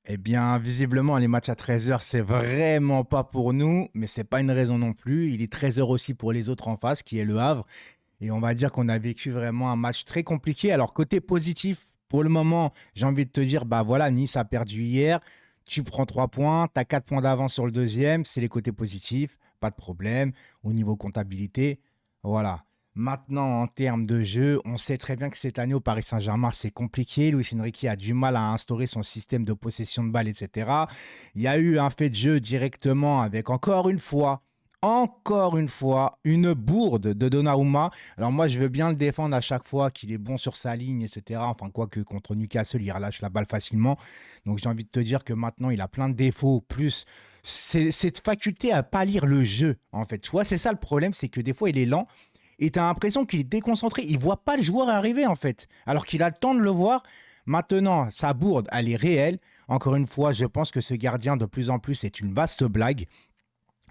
Eh bien, visiblement, les matchs à 13 heures, c'est vraiment pas pour nous, mais c'est pas une raison non plus. Il est 13 heures aussi pour les autres en face, qui est le Havre. Et on va dire qu'on a vécu vraiment un match très compliqué. Alors, côté positif, pour le moment, j'ai envie de te dire, bah voilà, Nice a perdu hier. Tu prends 3 points, tu as 4 points d'avance sur le deuxième. C'est les côtés positifs, pas de problème. Au niveau comptabilité, voilà. Maintenant, en termes de jeu, on sait très bien que cette année au Paris Saint-Germain, c'est compliqué. Luis Enrique a du mal à instaurer son système de possession de balle, etc. Il y a eu un fait de jeu directement avec, encore une fois, une bourde de Donnarumma. Alors moi, je veux bien le défendre à chaque fois qu'il est bon sur sa ligne, etc. Enfin, quoique contre Newcastle, il relâche la balle facilement. Donc j'ai envie de te dire que maintenant, il a plein de défauts. Plus cette faculté à pas lire le jeu, en fait. Tu vois, c'est ça le problème, c'est que des fois, il est lent et tu as l'impression qu'il est déconcentré. Il voit pas le joueur arriver, en fait. Alors qu'il a le temps de le voir. Maintenant, sa bourde, elle est réelle. Encore une fois, je pense que ce gardien, de plus en plus, est une vaste blague.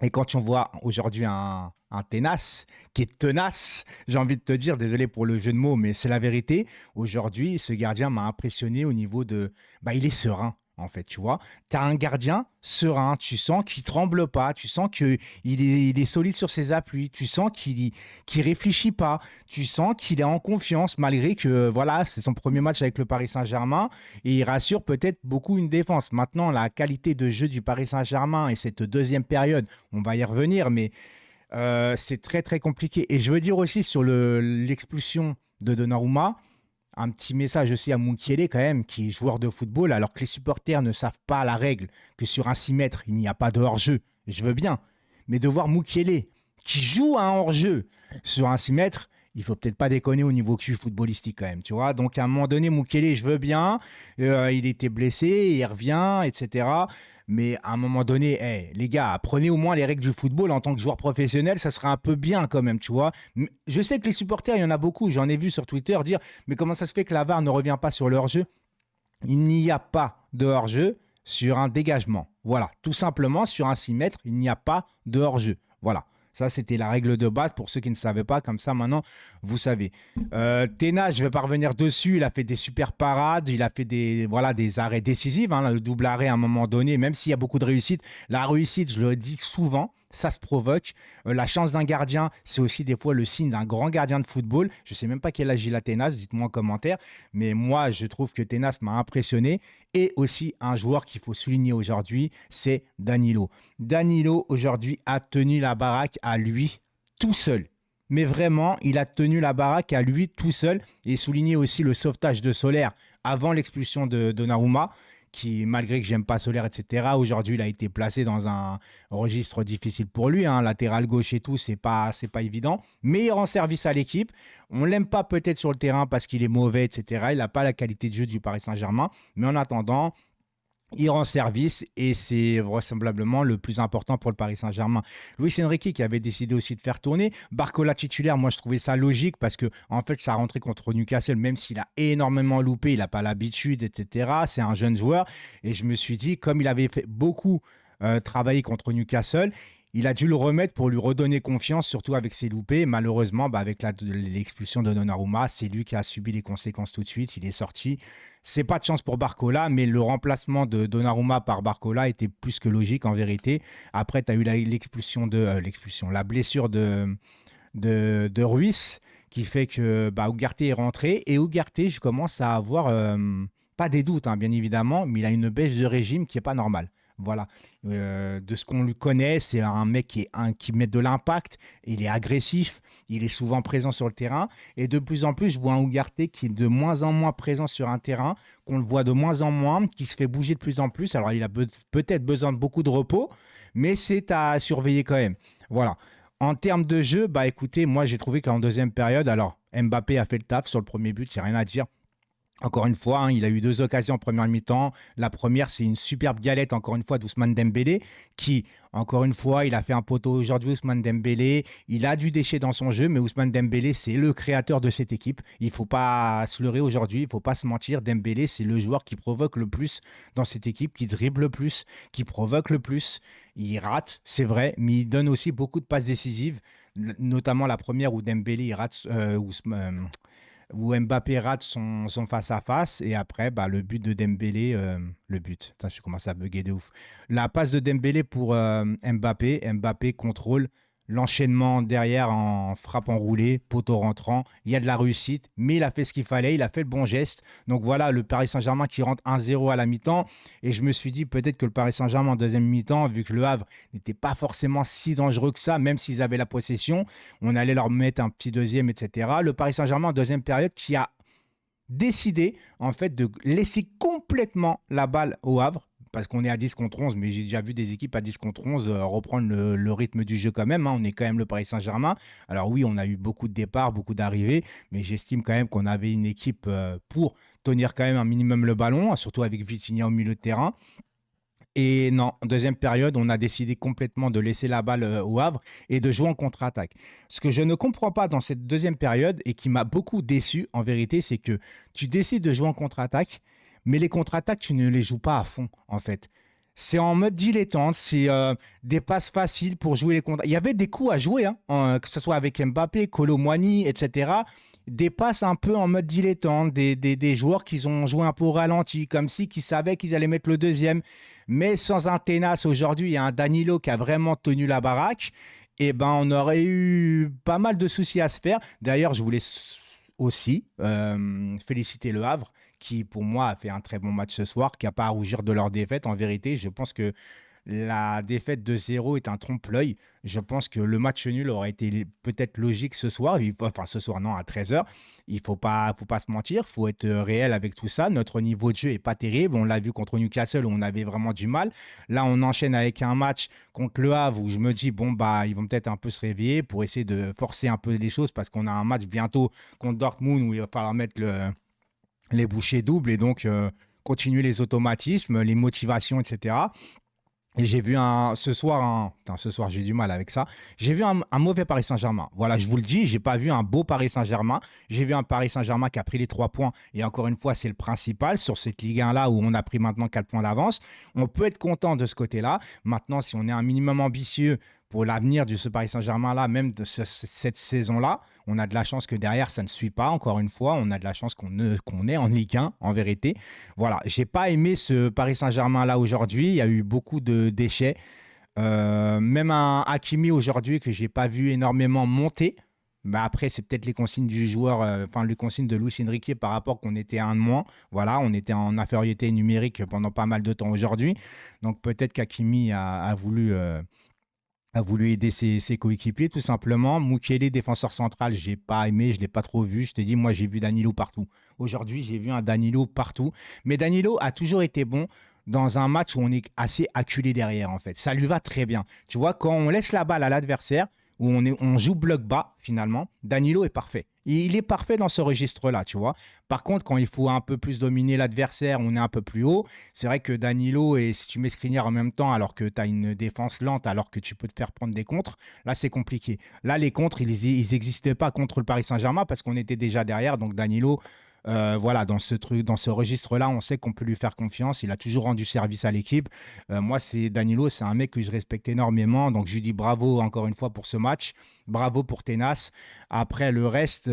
Et quand on voit aujourd'hui un tenace, qui est tenace, j'ai envie de te dire, désolé pour le jeu de mots, mais c'est la vérité. Aujourd'hui, ce gardien m'a impressionné au niveau de. Bah, il est serein, en fait, tu vois. Tu as un gardien serein, tu sens qu'il tremble pas, tu sens qu'il est solide sur ses appuis, tu sens qu'il réfléchit pas, tu sens qu'il est en confiance, malgré que, voilà, c'est son premier match avec le Paris Saint-Germain, et il rassure peut-être beaucoup une défense. Maintenant, la qualité de jeu du Paris Saint-Germain et cette deuxième période, on va y revenir, mais c'est très très compliqué. Et je veux dire aussi sur l'expulsion de Donnarumma, un petit message aussi à Mukiele quand même, qui est joueur de football, alors que les supporters ne savent pas la règle, que sur un 6 mètres, il n'y a pas de hors-jeu. Je veux bien. Mais de voir Mukiele, qui joue un hors-jeu sur un 6 mètres, il faut peut-être pas déconner au niveau Q footballistique quand même, tu vois. Donc à un moment donné, Mukiele, je veux bien, il était blessé, il revient, etc. Mais à un moment donné, hey, les gars, apprenez au moins les règles du football en tant que joueur professionnel, ça serait un peu bien quand même, tu vois. Je sais que les supporters, il y en a beaucoup, j'en ai vu sur Twitter dire, mais comment ça se fait que la VAR ne revient pas sur le hors-jeu? Il n'y a pas de hors-jeu sur un dégagement. Voilà, tout simplement, sur un 6 mètres, il n'y a pas de hors-jeu. Voilà. Ça, c'était la règle de base pour ceux qui ne savaient pas. Comme ça, maintenant, vous savez. Tena, je vais pas revenir dessus. Il a fait des super parades. Il a fait voilà, des arrêts décisifs. Hein, le double arrêt à un moment donné, même s'il y a beaucoup de réussite. La réussite, je le dis souvent, ça se provoque. La chance d'un gardien, c'est aussi des fois le signe d'un grand gardien de football. Je sais même pas quel âge il a Tenas, dites-moi en commentaire. Mais moi, je trouve que Tenas m'a impressionné. Et aussi, un joueur qu'il faut souligner aujourd'hui, c'est Danilo. Danilo, aujourd'hui, a tenu la baraque à lui tout seul. Mais vraiment, il a tenu la baraque à lui tout seul. Et souligner aussi le sauvetage de Solaire avant l'expulsion de Donnarumma, qui, malgré que j'aime pas Solaire, etc., aujourd'hui, il a été placé dans un registre difficile pour lui. Hein, latéral gauche et tout, c'est pas évident. Mais il rend service à l'équipe. On l'aime pas peut-être sur le terrain parce qu'il est mauvais, etc. Il n'a pas la qualité de jeu du Paris Saint-Germain. Mais en attendant, il rend service et c'est vraisemblablement le plus important pour le Paris Saint-Germain. Luis Enrique qui avait décidé aussi de faire tourner Barcola titulaire, moi je trouvais ça logique parce que en fait ça rentrait contre Newcastle, même s'il a énormément loupé, il n'a pas l'habitude, etc. C'est un jeune joueur et je me suis dit comme il avait fait beaucoup travaillé contre Newcastle, il a dû le remettre pour lui redonner confiance, surtout avec ses loupés. Malheureusement, bah, avec l'expulsion de Donnarumma, c'est lui qui a subi les conséquences tout de suite. Il est sorti. C'est pas de chance pour Barcola, mais le remplacement de Donnarumma par Barcola était plus que logique en vérité. Après, tu as eu la blessure de Ruiz qui fait que bah, Ugarte est rentré. Et Ugarte, je commence à avoir, pas des doutes, hein, bien évidemment, mais il a une baisse de régime qui est pas normale. Voilà. De ce qu'on lui connaît, c'est un mec qui met de l'impact, il est agressif, il est souvent présent sur le terrain. Et de plus en plus, je vois un Ugarte qui est de moins en moins présent sur un terrain, qu'on le voit de moins en moins, qui se fait bouger de plus en plus. Alors, il a peut-être besoin de beaucoup de repos, mais c'est à surveiller quand même. Voilà. En termes de jeu, bah écoutez, moi j'ai trouvé qu'en deuxième période, alors Mbappé a fait le taf sur le premier but, il n'y a rien à dire. Encore une fois, hein, il a eu deux occasions en première mi-temps. La première, c'est une superbe galette, encore une fois, d'Ousmane Dembélé, qui, encore une fois, il a fait un poteau aujourd'hui, Ousmane Dembélé. Il a du déchet dans son jeu, mais Ousmane Dembélé, c'est le créateur de cette équipe. Il ne faut pas se leurrer aujourd'hui, il ne faut pas se mentir. Dembélé, c'est le joueur qui provoque le plus dans cette équipe, qui dribble le plus, qui provoque le plus. Il rate, c'est vrai, mais il donne aussi beaucoup de passes décisives, notamment la première où Dembélé il rate, où Mbappé rate son face-à-face et après, bah, le but de Dembélé, le but, putain, je commence à bugger de ouf. La passe de Dembélé pour Mbappé, Mbappé contrôle l'enchaînement derrière en frappe enroulée, poteau rentrant, il y a de la réussite, mais il a fait ce qu'il fallait, il a fait le bon geste. Donc voilà, le Paris Saint-Germain qui rentre 1-0 à la mi-temps et je me suis dit peut-être que le Paris Saint-Germain en deuxième mi-temps, vu que le Havre n'était pas forcément si dangereux que ça, même s'ils avaient la possession, on allait leur mettre un petit deuxième, etc. Le Paris Saint-Germain en deuxième période qui a décidé en fait de laisser complètement la balle au Havre parce qu'on est à 10 contre 11, mais j'ai déjà vu des équipes à 10 contre 11 reprendre le rythme du jeu quand même, hein. On est quand même le Paris Saint-Germain. Alors oui, on a eu beaucoup de départs, beaucoup d'arrivées, mais j'estime quand même qu'on avait une équipe pour tenir quand même un minimum le ballon, surtout avec Vitinha au milieu de terrain. Et non, en deuxième période, on a décidé complètement de laisser la balle au Havre et de jouer en contre-attaque. Ce que je ne comprends pas dans cette deuxième période et qui m'a beaucoup déçu en vérité, c'est que tu décides de jouer en contre-attaque, mais les contre-attaques, tu ne les joues pas à fond en fait. C'est en mode dilettante, c'est des passes faciles pour jouer les contre. Il y avait des coups à jouer, hein, que ce soit avec Mbappé, Kolo Muani, etc. Des passes un peu en mode dilettante, des joueurs qui ont joué un peu au ralenti, comme si qu'ils savaient qu'ils allaient mettre le deuxième. Mais sans un Tenas, aujourd'hui, il y a un Danilo qui a vraiment tenu la baraque. Et ben, on aurait eu pas mal de soucis à se faire. D'ailleurs, je voulais aussi féliciter Le Havre, qui pour moi a fait un très bon match ce soir, qui n'a pas à rougir de leur défaite. En vérité, je pense que la défaite de 0 est un trompe-l'œil. Je pense que le match nul aurait été peut-être logique ce soir. Enfin, ce soir, non, à 13h. Il faut pas se mentir. Il faut être réel avec tout ça. Notre niveau de jeu n'est pas terrible. On l'a vu contre Newcastle où on avait vraiment du mal. Là, on enchaîne avec un match contre Le Havre où je me dis, bon, bah, ils vont peut-être un peu se réveiller pour essayer de forcer un peu les choses parce qu'on a un match bientôt contre Dortmund où il va falloir mettre les bouchées doubles et donc continuer les automatismes, les motivations, etc. Et j'ai vu ce soir, putain, ce soir j'ai du mal avec ça, j'ai vu un mauvais Paris Saint-Germain. Voilà, je vous le dis, j'ai pas vu un beau Paris Saint-Germain. J'ai vu un Paris Saint-Germain qui a pris les 3 points. Et encore une fois, c'est le principal sur cette Ligue 1-là où on a pris maintenant 4 points d'avance. On peut être content de ce côté-là. Maintenant, si on est un minimum ambitieux pour l'avenir de ce Paris Saint-Germain-là, même de cette saison-là, on a de la chance que derrière, ça ne suit pas. Encore une fois, on a de la chance qu'on est en Ligue 1, en vérité. Voilà, j'ai pas aimé ce Paris Saint-Germain-là aujourd'hui. Il y a eu beaucoup de déchets. Même un Hakimi aujourd'hui que j'ai pas vu énormément monter. Bah après, c'est peut-être les consignes du joueur, enfin les consignes de Luis Enrique par rapport qu'on était un de moins. Voilà, on était en infériorité numérique pendant pas mal de temps aujourd'hui. Donc peut-être qu'Hakimi a voulu aider ses coéquipiers, tout simplement. Mukele, défenseur central, j'ai pas aimé, je l'ai pas trop vu. Je te dis, moi, j'ai vu Danilo partout. Aujourd'hui, j'ai vu un Danilo partout. Mais Danilo a toujours été bon dans un match où on est assez acculé derrière, en fait. Ça lui va très bien. Tu vois, quand on laisse la balle à l'adversaire, où on joue bloc bas, finalement, Danilo est parfait. Il est parfait dans ce registre-là, tu vois. Par contre, quand il faut un peu plus dominer l'adversaire, on est un peu plus haut. C'est vrai que Danilo, et si tu mets Skriniar en même temps, alors que tu as une défense lente, alors que tu peux te faire prendre des contres, là, c'est compliqué. Là, les contres, ils n'existaient pas contre le Paris Saint-Germain parce qu'on était déjà derrière. Donc, Danilo, voilà, dans ce registre-là, on sait qu'on peut lui faire confiance. Il a toujours rendu service à l'équipe. Moi, Danilo, c'est un mec que je respecte énormément. Donc, je lui dis bravo encore une fois pour ce match. Bravo pour Tenas. Après, le reste,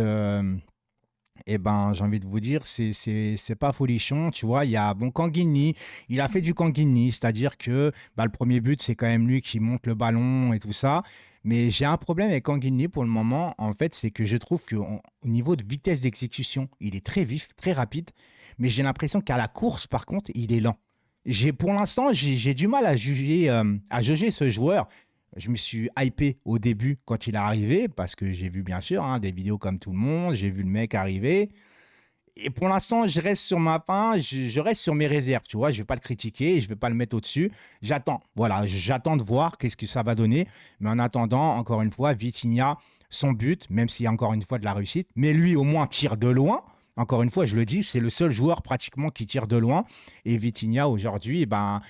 eh ben, j'ai envie de vous dire, c'est pas folichon, tu vois. Il y a, bon, Kanguini, il a fait du Kanguini, c'est-à-dire que bah, le premier but, c'est quand même lui qui monte le ballon et tout ça. Mais j'ai un problème avec Kanguini pour le moment, en fait, c'est que je trouve qu'au niveau de vitesse d'exécution, il est très vif, très rapide. Mais j'ai l'impression qu'à la course, par contre, il est lent. Pour l'instant, j'ai du mal à juger ce joueur. Je me suis hypé au début quand il est arrivé, parce que j'ai vu bien sûr hein, des vidéos comme tout le monde, j'ai vu le mec arriver. Et pour l'instant, je reste sur ma faim, je reste sur mes réserves, tu vois. Je ne vais pas le critiquer, je ne vais pas le mettre au-dessus. J'attends, voilà, j'attends de voir qu'est-ce que ça va donner. Mais en attendant, encore une fois, Vitinha, son but, même s'il y a encore une fois de la réussite, mais lui au moins tire de loin. Encore une fois, je le dis, c'est le seul joueur pratiquement qui tire de loin. Et Vitinha, aujourd'hui, eh ben,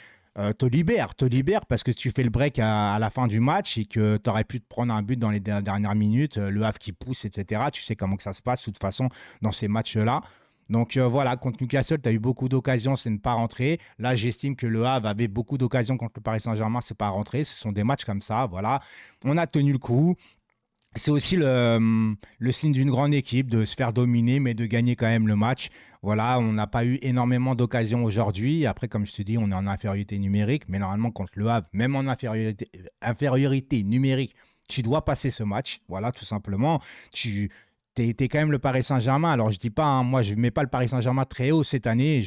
te libère parce que tu fais le break à la fin du match et que tu aurais pu te prendre un but dans les dernières minutes, le Havre qui pousse, etc. Tu sais comment que ça se passe de toute façon dans ces matchs-là. Donc voilà, contre Newcastle, tu as eu beaucoup d'occasions, c'est ne pas rentrer. Là, j'estime que le Havre avait beaucoup d'occasions contre le Paris Saint-Germain, c'est pas rentré. Ce sont des matchs comme ça, voilà. On a tenu le coup. c'est aussi le signe d'une grande équipe de se faire dominer, mais de gagner quand même le match. Voilà, on n'a pas eu énormément d'occasions aujourd'hui. Après, comme je te dis, on est en infériorité numérique, mais normalement, contre le Havre, même en infériorité numérique, tu dois passer ce match. Voilà, tout simplement. Tu t'es quand même le Paris Saint-Germain. Alors, je dis pas, hein, moi, je ne mets pas le Paris Saint-Germain très haut cette année.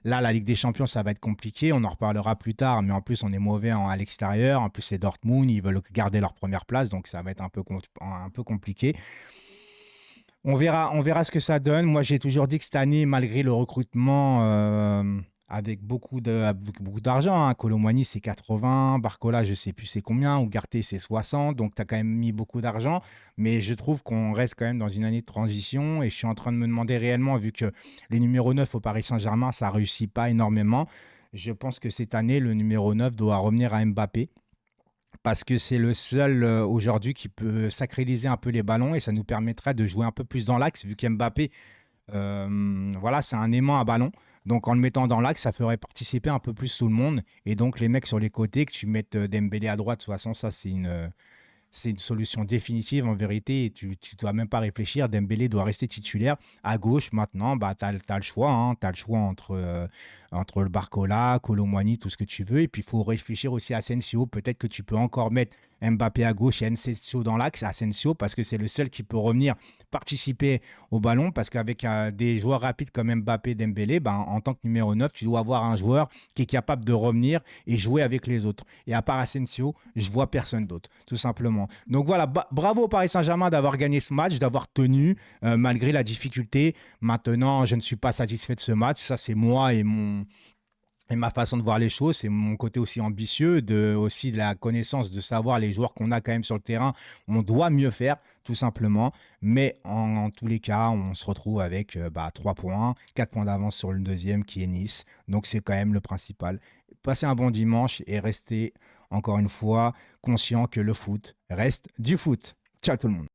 Là, la Ligue des Champions, ça va être compliqué. On en reparlera plus tard. Mais en plus, on est mauvais à l'extérieur. En plus, c'est Dortmund. Ils veulent garder leur première place. Donc, ça va être un peu compliqué. On verra ce que ça donne. Moi, j'ai toujours dit que cette année, malgré le recrutement avec beaucoup d'argent, hein, Kolo Muani, c'est 80, Barcola, je ne sais plus c'est combien, Ugarte, c'est 60. Donc, tu as quand même mis beaucoup d'argent. Mais je trouve qu'on reste quand même dans une année de transition. Et je suis en train de me demander réellement, vu que les numéros 9 au Paris Saint-Germain, ça ne réussit pas énormément. Je pense que cette année, le numéro 9 doit revenir à Mbappé parce que c'est le seul aujourd'hui qui peut sacraliser un peu les ballons et ça nous permettrait de jouer un peu plus dans l'axe, vu qu'Mbappé, voilà, c'est un aimant à ballon. Donc en le mettant dans l'axe, ça ferait participer un peu plus tout le monde. Et donc les mecs sur les côtés, que tu mettes Dembélé à droite, de toute façon, ça c'est une solution définitive en vérité. Et tu ne dois même pas réfléchir. Dembélé doit rester titulaire. À gauche, maintenant, bah, tu as, le choix. Hein. Tu as le choix entre le Barcola, Kolo Muani, tout ce que tu veux. Et puis, il faut réfléchir aussi à Asensio. Peut-être que tu peux encore mettre Mbappé à gauche et Asensio dans l'axe. Asensio, parce que c'est le seul qui peut revenir participer au ballon. Parce qu'avec des joueurs rapides comme Mbappé, Dembélé, ben, en tant que numéro 9, tu dois avoir un joueur qui est capable de revenir et jouer avec les autres. Et à part Asensio, je vois personne d'autre, tout simplement. Donc voilà, bravo au Paris Saint-Germain d'avoir gagné ce match, d'avoir tenu malgré la difficulté. Maintenant, je ne suis pas satisfait de ce match. Ça, c'est moi et ma façon de voir les choses, c'est mon côté aussi ambitieux, aussi de la connaissance, de savoir les joueurs qu'on a quand même sur le terrain. On doit mieux faire, tout simplement. Mais en tous les cas, on se retrouve avec 3 points, 4 points d'avance sur le deuxième qui est Nice. Donc c'est quand même le principal. Passez un bon dimanche et restez, encore une fois, conscient que le foot reste du foot. Ciao tout le monde.